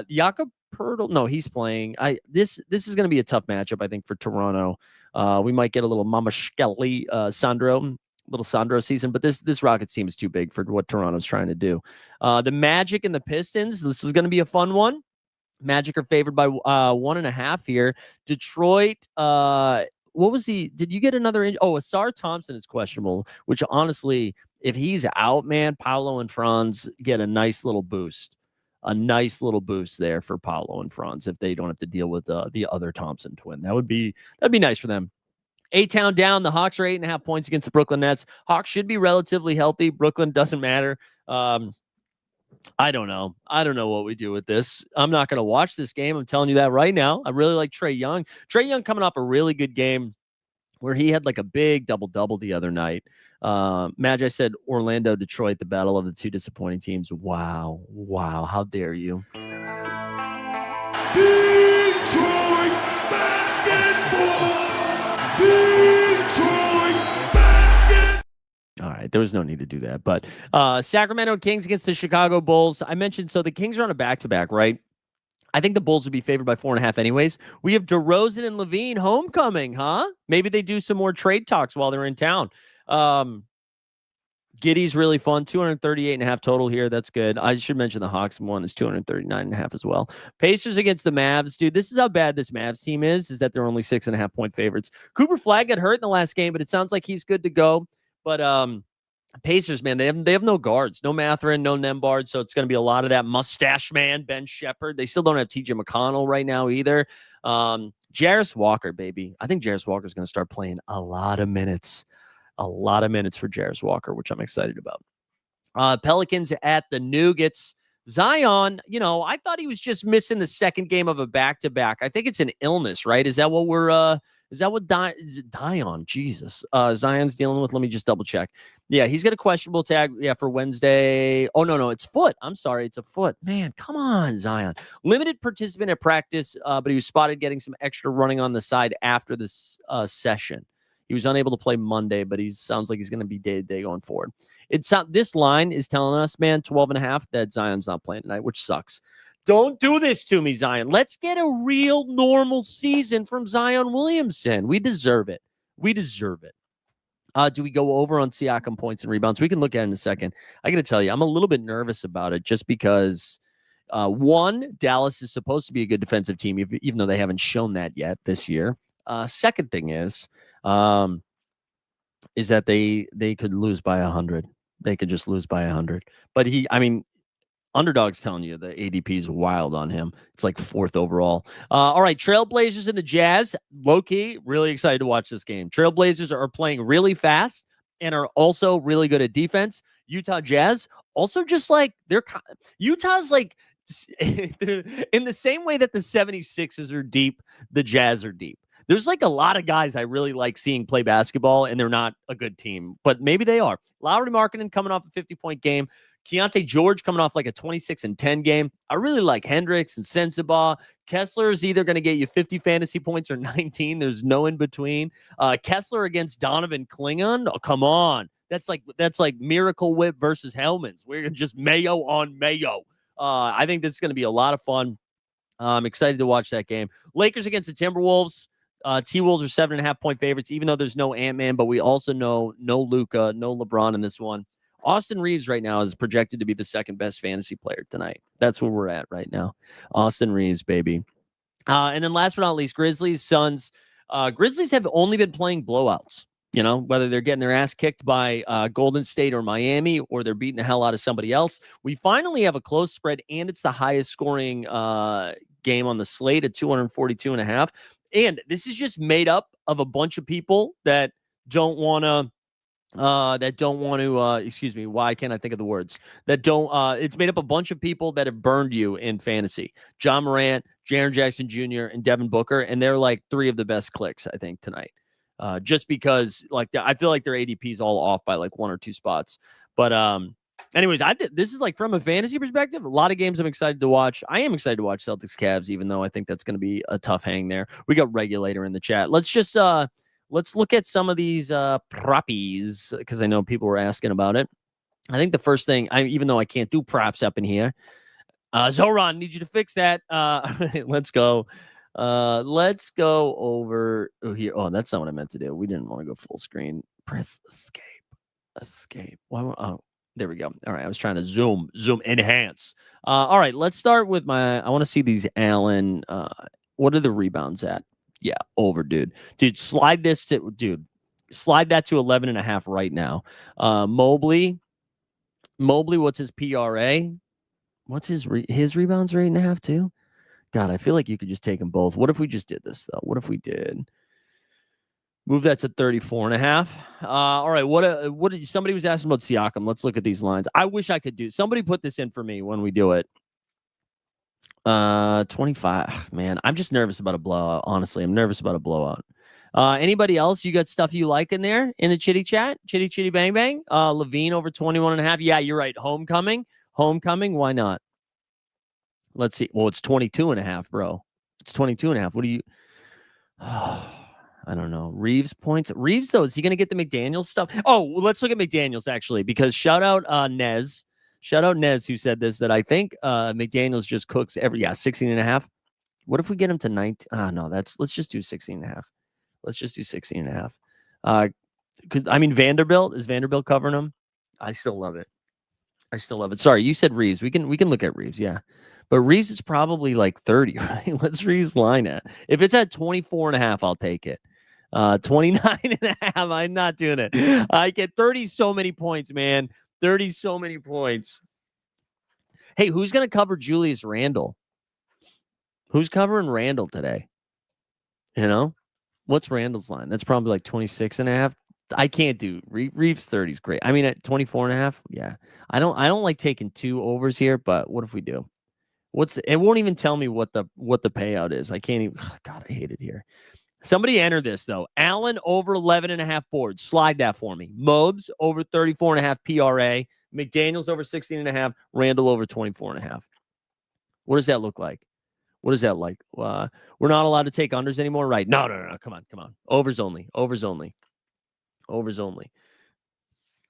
Jakob Poeltl. No, he's playing. This is going to be a tough matchup, I think, for Toronto. We might get a little Mama Skelly, little Sandro season, but this Rockets team is too big for what Toronto's trying to do. The Magic and the Pistons. This is going to be a fun one. Magic are favored by 1.5 here. Detroit, what was he? Did you get another? Asar Thompson is questionable, which honestly, if he's out, man, Paolo and Franz get a nice little boost. A nice little boost there for Paolo and Franz if they don't have to deal with the other Thompson twin. That'd be nice for them. A-Town down. The Hawks are 8.5 points against the Brooklyn Nets. Hawks should be relatively healthy. Brooklyn doesn't matter. I don't know. I don't know what we do with this. I'm not going to watch this game. I'm telling you that right now. I really like Trae Young. Trae Young coming off a really good game where he had like a big double-double the other night. Magi said Orlando, Detroit, the battle of the two disappointing teams. Wow. How dare you? Detroit basketball! Detroit basketball! All right, there was no need to do that. But Sacramento Kings against the Chicago Bulls. I mentioned, so the Kings are on a back-to-back, right? I think the Bulls would be favored by 4.5 anyways. We have DeRozan and Levine homecoming, huh? Maybe they do some more trade talks while they're in town. Giddy's really fun. 238.5 total here. That's good. I should mention the Hawks one is 239.5 as well. Pacers against the Mavs. Dude, this is how bad this Mavs team is that they're only 6.5 point favorites. Cooper Flagg got hurt in the last game, but it sounds like he's good to go. But Pacers, man, they have no guards, no Mathurin, no Nembhard, so it's going to be a lot of that mustache man, Ben Shepherd. They still don't have TJ McConnell right now either. Jarris Walker, baby. I think Jarris Walker is going to start playing a lot of minutes for Jarris Walker, which I'm excited about. Pelicans at the Nuggets. Zion, I thought he was just missing the second game of a back-to-back. I think it's an illness, right? Is that what we're is that what Dion? Jesus. Zion's dealing with? Let me just double check. Yeah, he's got a questionable tag. Yeah, for Wednesday. Oh, no, it's foot. I'm sorry. It's a foot. Man, come on, Zion. Limited participant at practice, but he was spotted getting some extra running on the side after this session. He was unable to play Monday, but he sounds like he's going to be day-to-day going forward. This line is telling us, man, 12.5, that Zion's not playing tonight, which sucks. Don't do this to me, Zion. Let's get a real normal season from Zion Williamson. We deserve it. Do we go over on Siakam points and rebounds? We can look at it in a second. I got to tell you, I'm a little bit nervous about it just because, one, Dallas is supposed to be a good defensive team, even though they haven't shown that yet this year. Second thing is that they could lose by 100. They could just lose by 100. But Underdog's telling you the ADP is wild on him. It's like 4th overall. All right, Trailblazers and the Jazz. Low-key, really excited to watch this game. Trailblazers are playing really fast and are also really good at defense. Utah Jazz also just like Utah's like in the same way that the 76ers are deep, the Jazz are deep. There's like a lot of guys I really like seeing play basketball, and they're not a good team, but maybe they are. Lauri Markkanen coming off a 50-point game. Keontae George coming off like a 26-10 game. I really like Hendricks and Sensabaugh. Kessler is either going to get you 50 fantasy points or 19. There's no in between. Kessler against Donovan Klingon. Oh, come on. That's like Miracle Whip versus Hellman's. We're just Mayo on Mayo. I think this is going to be a lot of fun. I'm excited to watch that game. Lakers against the Timberwolves. T-Wolves are 7.5-point favorites, even though there's no Ant-Man, but we also know no Luka, no LeBron in this one. Austin Reeves right now is projected to be the 2nd best fantasy player tonight. That's where we're at right now. Austin Reeves, baby. And then last but not least, Grizzlies, Suns. Grizzlies have only been playing blowouts, whether they're getting their ass kicked by Golden State or Miami, or they're beating the hell out of somebody else. We finally have a close spread, and it's the highest scoring game on the slate at 242.5. And this is just made up of a bunch of people that don't want to excuse me, why can't I think of the words? It's made up a bunch of people that have burned you in fantasy. John Morant, Jaren Jackson Jr., and Devin Booker, and they're like 3 of the best clicks, I think, tonight. Just because I feel like their ADP is all off by like 1 or 2 spots. But anyways, this is like from a fantasy perspective, a lot of games I'm excited to watch. I am excited to watch Celtics Cavs, even though I think that's going to be a tough hang there. We got Regulator in the chat. Let's look at some of these proppies, because I know people were asking about it. I think the first thing, even though I can't do props up in here, Zoran, need you to fix that. Let's go. Let's go over here. Oh, that's not what I meant to do. We didn't want to go full screen. Press escape. Oh, there we go. All right. I was trying to zoom, enhance. All right. Let's start with I want to see these Allen. What are the rebounds at? Yeah, over, dude. Slide that to 11.5 right now. Mobley, what's his PRA? What's his rebounds right and a half too? God, I feel like you could just take them both. What if we just did this though? What if we did move that to 34.5? All right. What somebody was asking about Siakam. Let's look at these lines. I wish I could do. Somebody put this in for me when we do it. 25. Man, I'm just nervous about a blowout. Honestly, I'm nervous about a blowout. Anybody else? You got stuff you like in there in the chitty chat? Chitty bang bang. Levine over 21.5. Yeah, you're right. Homecoming. Why not? Let's see. Well, it's 22.5, bro. It's 22.5. What do you? I don't know. Reeves points. Reeves though, is he going to get the McDaniels stuff? Oh, well, let's look at McDaniels actually, because shout out Nez. Shout out Nez, who said this, that I think McDaniels just cooks 16.5. What if we get him to 19? No, let's just do 16.5. Let's just do 16.5. Because I mean, is Vanderbilt covering him? I still love it. Sorry, you said Reeves. We can look at Reeves, yeah. But Reeves is probably like 30, right? What's Reeves line at? If it's at 24.5, I'll take it. 29.5, I'm not doing it. I get 30 so many points, man. 30 so many points. Hey, who's going to cover Julius Randle? Who's covering Randle today? What's Randle's line? That's probably like 26.5. I can't do Reeves 30 is great. I mean, at 24.5, yeah. I don't like taking 2 overs here, but what if we do? It won't even tell me what the payout is. I can't even. God, I hate it here. Somebody enter this though. Allen over 11.5 boards. Slide that for me. Mobes over 34.5 PRA. McDaniels over 16.5. Randall over 24.5. What does that look like? What is that like? We're not allowed to take unders anymore, right? No. Come on. Overs only.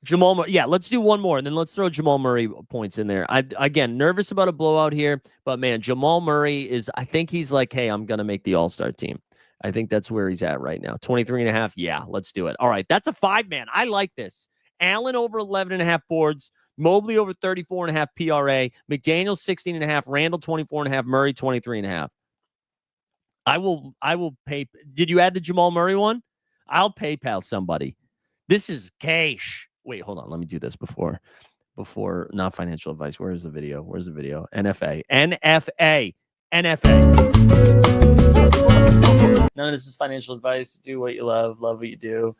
Jamal Murray. Yeah, let's do one more, and then let's throw Jamal Murray points in there. Again, nervous about a blowout here, but man, Jamal Murray I think he's like, hey, I'm going to make the all-star team. I think that's where he's at right now. 23.5. Yeah, let's do it. All right, that's a 5-man. I like this. Allen over 11.5 boards. Mobley over 34.5 PRA. McDaniels 16.5. Randall 24.5. Murray 23.5. I will pay. Did you add the Jamal Murray one? I'll PayPal somebody. This is cash. Wait, hold on. Let me do this before. before, not financial advice. Where's the video? Where's the video? NFA. NFA. NFA. None of this is financial advice. Do what you love what you do.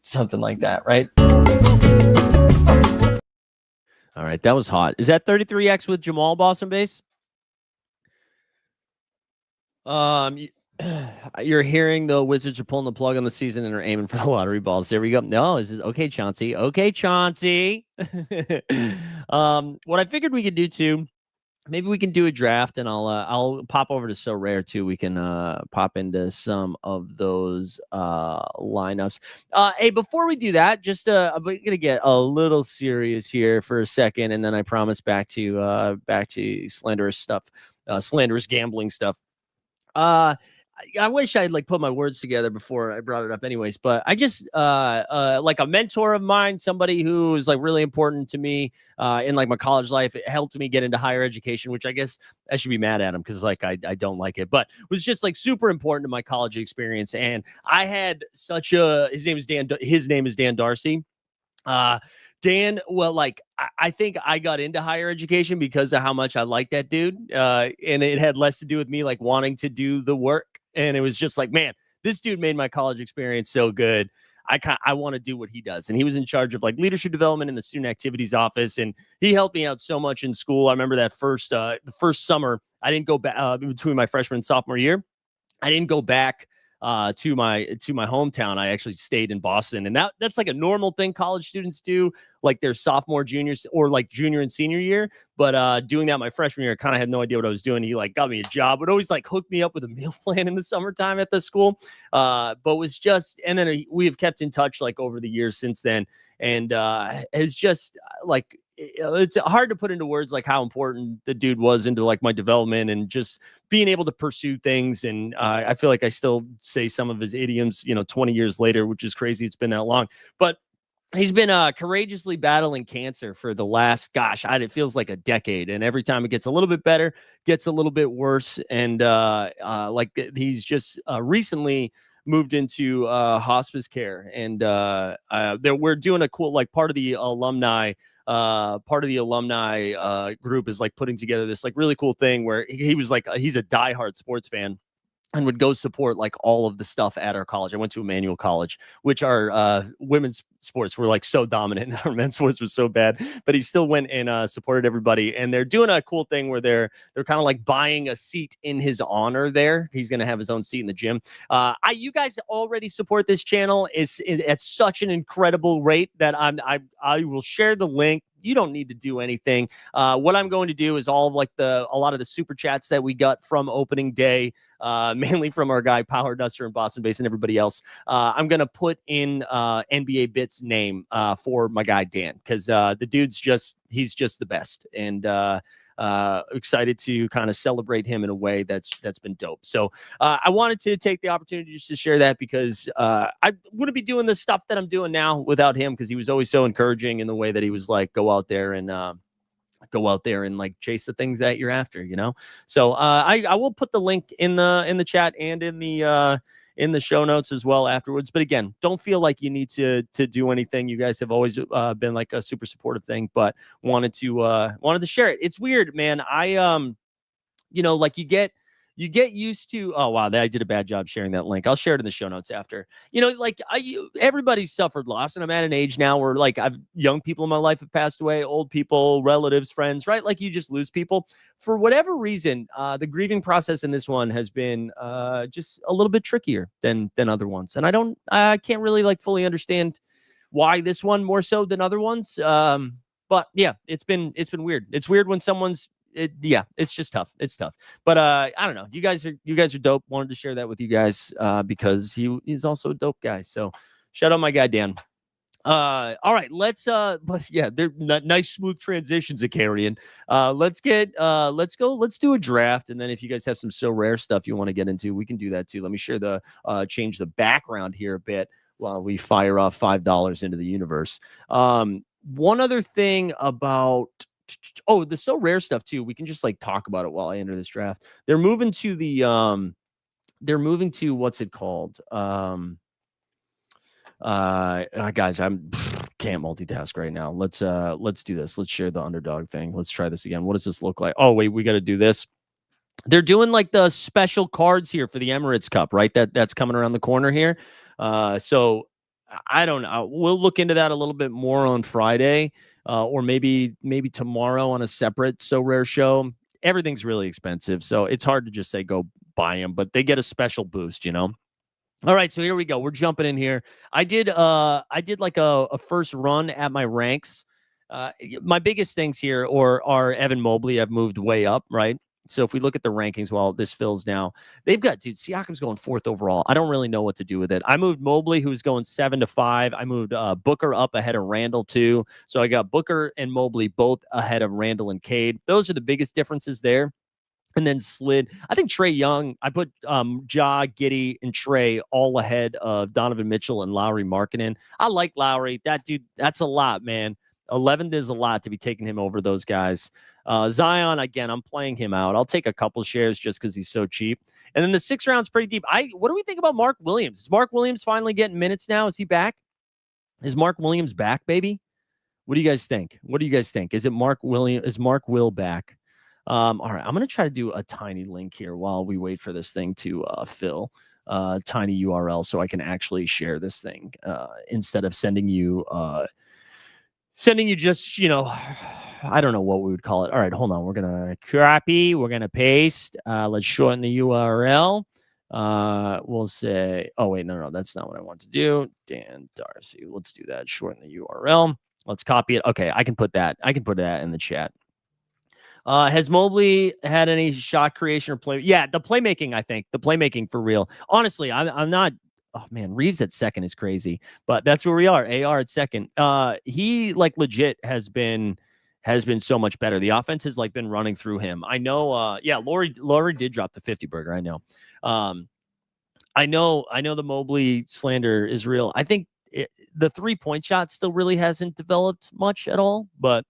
Something like that, right? All right, that was hot. Is that 33X with Jamal Boston Base? You're hearing the Wizards are pulling the plug on the season and are aiming for the lottery balls. There we go. No, this is okay, Chauncey. Okay, Chauncey. What I figured we could do too, maybe we can do a draft, and I'll pop over to So Rare too. We can pop into some of those lineups. Hey, before we do that, just I'm gonna get a little serious here for a second, and then I promise back to slanderous stuff, slanderous gambling stuff. I wish I'd like put my words together before I brought it up anyways, but I just like a mentor of mine, somebody who is like really important to me in like my college life. It helped me get into higher education, which I guess I should be mad at him because like I don't like it, but was just like super important to my college experience. And I had such a his name is Dan Darcy. Dan, well, like I think I got into higher education because of how much I liked that dude. And it had less to do with me like wanting to do the work. And it was just like, man, this dude made my college experience so good. I want to do what he does. And he was in charge of like leadership development in the student activities office. And he helped me out so much in school. I remember that the first summer, I didn't go back between my freshman and sophomore year. I didn't go back to my hometown. I actually stayed in Boston, and that's like a normal thing college students do, like their sophomore, juniors, or like junior and senior year. But doing that my freshman year, I kind of had no idea what I was doing. He like got me a job, would always like hook me up with a meal plan in the summertime at the school. But was just, and then we have kept in touch like over the years since then, and it's just like it's hard to put into words like how important the dude was into like my development and just being able to pursue things. And I feel like I still say some of his idioms, 20 years later, which is crazy. It's been that long, but he's been courageously battling cancer for the last, it feels like a decade. And every time it gets a little bit better, gets a little bit worse. And he's just recently moved into hospice care. And we're doing a cool, like part of the alumni group is like putting together this like really cool thing where he was like, he's a diehard sports fan and would go support like all of the stuff at our college. I went to Emmanuel College, which our women's sports were like so dominant and our men's sports was so bad, but he still went and supported everybody. And they're doing a cool thing where they're kind of like buying a seat in his honor there. He's going to have his own seat in the gym. You guys already support this channel at such an incredible rate that I will share the link. You don't need to do anything. What I'm going to do is all of like a lot of the super chats that we got from opening day, mainly from our guy Power Duster and Boston Base and everybody else. I'm going to put in NBA Bit's name for my guy Dan, because the dude's he's just the best. And excited to kind of celebrate him in a way that's been dope. So I wanted to take the opportunity just to share that, because I wouldn't be doing the stuff that I'm doing now without him, because he was always so encouraging in the way that he was like, go out there and like chase the things that you're after, So I will put the link in the chat and in the show notes as well afterwards. But again, don't feel like you need to do anything. You guys have always been like a super supportive thing, but wanted to share it. It's weird, man. Like you get used to, oh wow, I did a bad job sharing that link. I'll share it in the show notes after. Everybody's suffered loss, and I'm at an age now where like young people in my life have passed away, old people, relatives, friends, right? Like you just lose people for whatever reason. The grieving process in this one has been just a little bit trickier than other ones, and I can't really like fully understand why this one more so than other ones. But yeah, it's been weird. It's weird when it's just tough. It's tough. But I don't know. You guys are dope. Wanted to share that with you guys because he's also a dope guy. So shout out my guy Dan. All right, let's they're nice smooth transitions of carrying. Let's do a draft, and then if you guys have some so rare stuff you want to get into, we can do that too. Let me share change the background here a bit while we fire off $5 into the universe. One other thing about the so rare stuff too. We can just like talk about it while I enter this draft. They're moving to what's it called? Guys, I'm can't multitask right now. Let's do this. Let's share the underdog thing. Let's try this again. What does this look like? Oh, wait, we got to do this. They're doing like the special cards here for the Emirates Cup, right? That's coming around the corner here. So I don't know. We'll look into that a little bit more on Friday, or maybe tomorrow on a separate So Rare show. Everything's really expensive, so it's hard to just say go buy them, but they get a special boost, All right, so here we go. We're jumping in here. I did like a first run at my ranks. My biggest things here are Evan Mobley. I've moved way up, right? So if we look at the rankings while this fills now, they've got, dude, Siakam's going 4th overall. I don't really know what to do with it. I moved Mobley, who's going 7 to 5. I moved Booker up ahead of Randall too. So I got Booker and Mobley both ahead of Randall and Cade. Those are the biggest differences there. And then slid. I think Trae Young, I put Ja, Giddey, and Trae all ahead of Donovan Mitchell and Lowry Markkanen. I like Lowry. That dude, that's a lot, man. 11 is a lot to be taking him over those guys. Zion, again, I'm playing him out. I'll take a couple shares just because he's so cheap. And then the 6th round's pretty deep. What do we think about Mark Williams? Is Mark Williams finally getting minutes now? Is he back? Is Mark Williams back, baby? What do you guys think? Is Mark Will back? All right, I'm going to try to do a tiny link here while we wait for this thing to fill. Tiny URL so I can actually share this thing instead of sending you just, I don't know what we would call it. All right, hold on. We're going to copy. We're going to paste. Let's shorten the URL. We'll say, oh, wait, no, that's not what I want to do. Dan Darcy. Let's do that. Shorten the URL. Let's copy it. Okay, I can put that in the chat. Has Mobley had any shot creation or play? Yeah, the playmaking, I think. The playmaking for real. Honestly, I'm not. Oh, man, Reeves at second is crazy. But that's where we are. AR at second. He, like, legit has been so much better. The offense has, like, been running through him. I know, Laurie did drop the 50 burger. I know. I know the Mobley slander is real. I think the 3-point shot still really hasn't developed much at all. But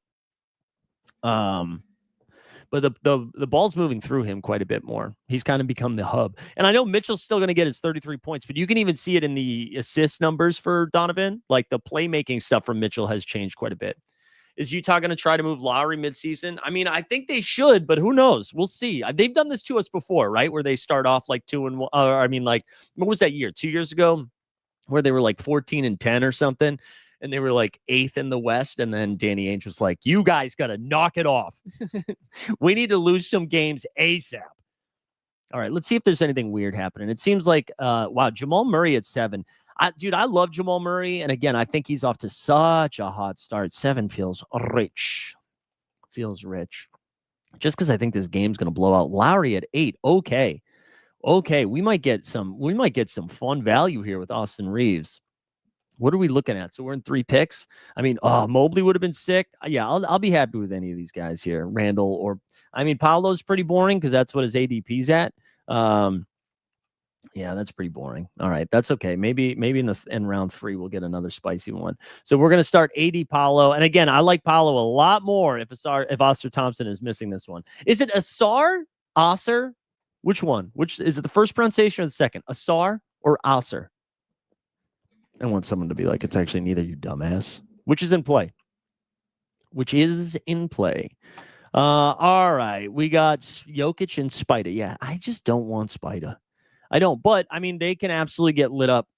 the ball's moving through him quite a bit more. He's kind of become the hub. And I know Mitchell's still going to get his 33 points, but you can even see it in the assist numbers for Donovan. Like, the playmaking stuff from Mitchell has changed quite a bit. Is Utah going to try to move Lowry midseason? I mean, I think they should, but who knows? We'll see. They've done this to us before, right? Where they start off like 2-1. What was that year? 2 years ago, where they were like 14-10 or something. And they were like 8th in the West. And then Danny Ainge was like, you guys got to knock it off. We need to lose some games ASAP. All right, let's see if there's anything weird happening. It seems like, wow, Jamal Murray at 7. Dude, I love Jamal Murray. And again, I think he's off to such a hot start. 7 feels rich. Just because I think this game's going to blow out. Lowry at 8. Okay. We might get some fun value here with Austin Reeves. What are we looking at? So we're in 3 picks. I mean, Mobley would have been sick. Yeah, I'll be happy with any of these guys here. Randall Paolo's pretty boring because that's what his ADP's at. Yeah, that's pretty boring. All right, that's okay. Maybe in round 3 we'll get another spicy one. So we're gonna start AD Paolo, and again, I like Paolo a lot more if Oscar Thompson is missing this one. Is it Asar? Oscar? Which one? Which is it? The first pronunciation or the second? Asar or Oscar? I want someone to be like, it's actually neither, you dumbass. Which is in play. All right. We got Jokic and Spida. Yeah, I just don't want Spida. I don't. But, I mean, they can absolutely get lit up.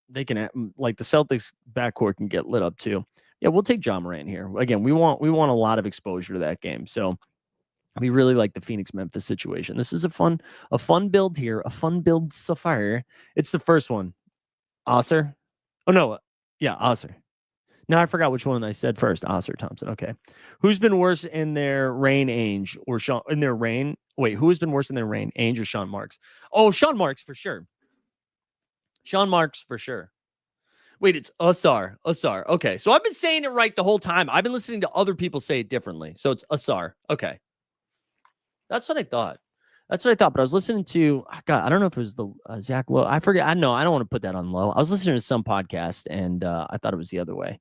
They can, like, the Celtics backcourt can get lit up too. Yeah, we'll take Ja Morant here. Again, we want a lot of exposure to that game. So we really like the Phoenix-Memphis situation. This is a fun build here. A fun build so far. It's the first one. Oscar? Oh, no. Yeah, Oscar. No, I forgot which one I said first. Oscar Thompson. Okay. Who's been worse in their reign, Ainge, or Sean in their reign? Wait, who has been worse in their reign, Ainge or Sean Marks? Oh, Sean Marks for sure. Wait, it's Asar. Okay. So I've been saying it right the whole time. I've been listening to other people say it differently. So it's Asar. Okay. That's what I thought. But I was listening to, God, I don't know if it was the Zach Lowe. I forget. I don't want to put that on low. I was listening to some podcast and I thought it was the other way.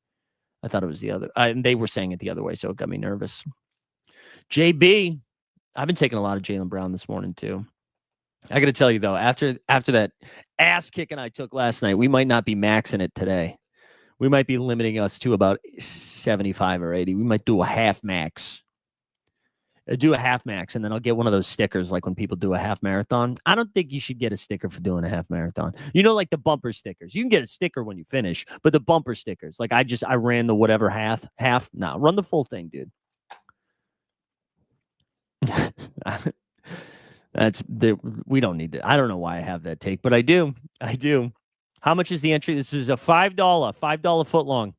And they were saying it the other way. So it got me nervous. JB, I've been taking a lot of Jaylen Brown this morning too. I got to tell you though, after that ass kicking I took last night, we might not be maxing it today. We might be limiting us to about 75 or 80. We might do a half max. Do a half max, and then I'll get one of those stickers like when people do a half marathon. I don't think you should get a sticker for doing a half marathon. You know, like the bumper stickers. You can get a sticker when you finish, but the bumper stickers, like I ran the whatever half. Nah, run the full thing, dude. We don't need to. I don't know why I have that take, but I do. How much is the entry? This is a $5 foot long,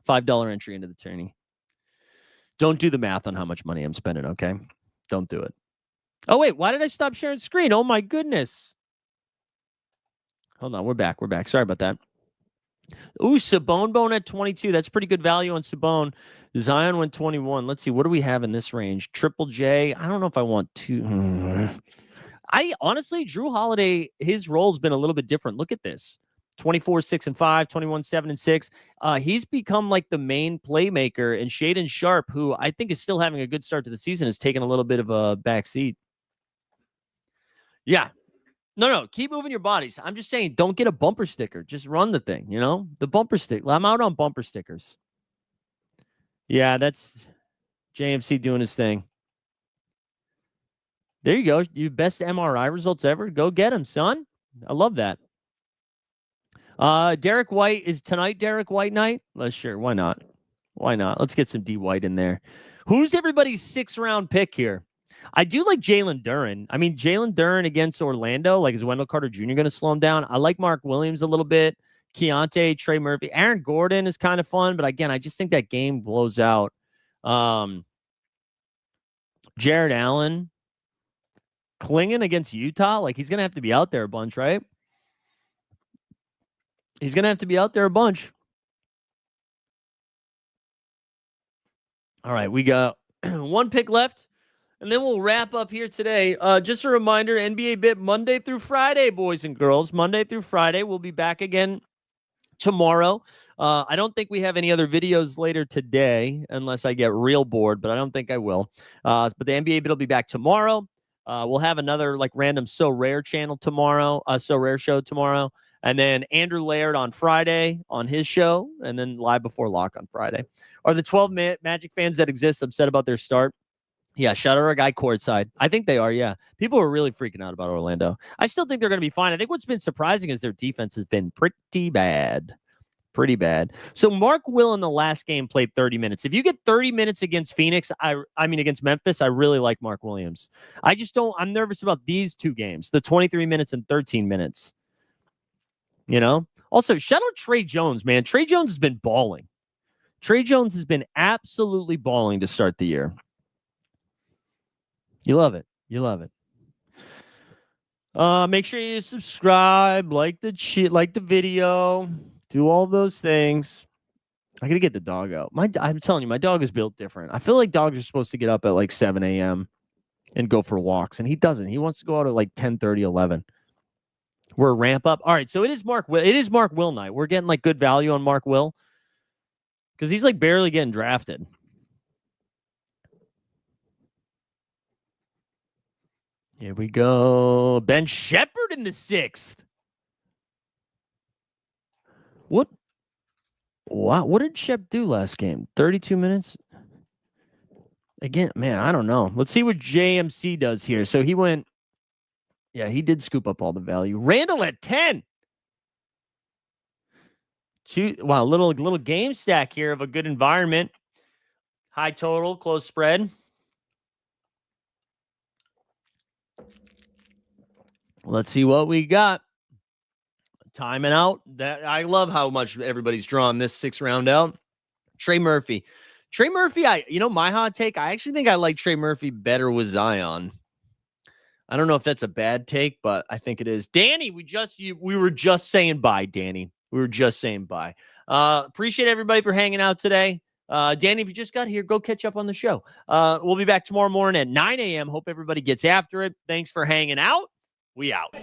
$5 entry into the tourney. Don't do the math on how much money I'm spending, okay? Don't do it. Oh, wait. Why did I stop sharing screen? Oh, my goodness. Hold on. We're back. Sorry about that. Ooh, Sabone at 22. That's pretty good value on Sabone. Zion went 21. Let's see. What do we have in this range? Triple J. I don't know if I want to. I honestly, Drew Holiday, his role's been a little bit different. Look at this. 24, 6 and 5, 21, 7 and 6. He's become like the main playmaker, and Shaedon Sharp, who I think is still having a good start to the season, has taken a little bit of a back seat. Yeah. No. Keep moving your bodies. I'm just saying, don't get a bumper sticker. Just run the thing, you know? The bumper stick. I'm out on bumper stickers. Yeah, that's JMC doing his thing. There you go. Your best MRI results ever. Go get him, son. I love that. Derek White, is tonight Derek White night? Sure. Why not? Let's get some D White in there. Who's everybody's 6th-round pick here? I do like Jalen Duren. I mean, Jalen Duren against Orlando, like, is Wendell Carter Jr. going to slow him down? I like Mark Williams a little bit. Keontae, Trey Murphy. Aaron Gordon is kind of fun, but again, I just think that game blows out. Jared Allen. Klingen against Utah, like, he's going to have to be out there a bunch, right? He's going to have to be out there a bunch. All right, we got one pick left, and then we'll wrap up here today. Just a reminder, NBA Bit Monday through Friday, boys and girls. Monday through Friday. We'll be back again tomorrow. I don't think we have any other videos later today, unless I get real bored, but I don't think I will. But the NBA Bit will be back tomorrow. We'll have another like random So Rare channel tomorrow, So Rare show tomorrow. And then Andrew Laird on Friday on his show, and then Live Before Lock on Friday. Are the 12 Magic fans that exist upset about their start? Yeah, shout out our guy courtside. I think they are, yeah. People are really freaking out about Orlando. I still think they're going to be fine. I think what's been surprising is their defense has been pretty bad. Pretty bad. So Mark Will in the last game played 30 minutes. If you get 30 minutes against Phoenix, against Memphis, I really like Mark Williams. I'm nervous about these two games, the 23 minutes and 13 minutes. You know? Also, shout out Trey Jones, man. Trey Jones has been balling. Trey Jones has been absolutely balling to start the year. You love it. Make sure you subscribe, like the video, do all those things. I gotta get the dog out. I'm telling you, my dog is built different. I feel like dogs are supposed to get up at like 7 a.m. and go for walks, and he doesn't. He wants to go out at like 10:30, 11. We're a ramp up. All right, so it is Mark Will night. We're getting like good value on Mark Will because he's like barely getting drafted. Here we go. Ben Shepherd in the 6th. What did Shep do last game? 32 minutes? Again, man, I don't know. Let's see what JMC does here. So he went, yeah, he did scoop up all the value. Randall at 10. Wow, little game stack here of a good environment. High total, close spread. Let's see what we got. Timing out. That I love how much everybody's drawn this 6th round out. Trey Murphy, my hot take, I actually think I like Trey Murphy better with Zion. I don't know if that's a bad take, but I think it is. Danny, we were just saying bye, Danny. We were just saying bye. Appreciate everybody for hanging out today. Danny, if you just got here, go catch up on the show. We'll be back tomorrow morning at 9 a.m. Hope everybody gets after it. Thanks for hanging out. We out.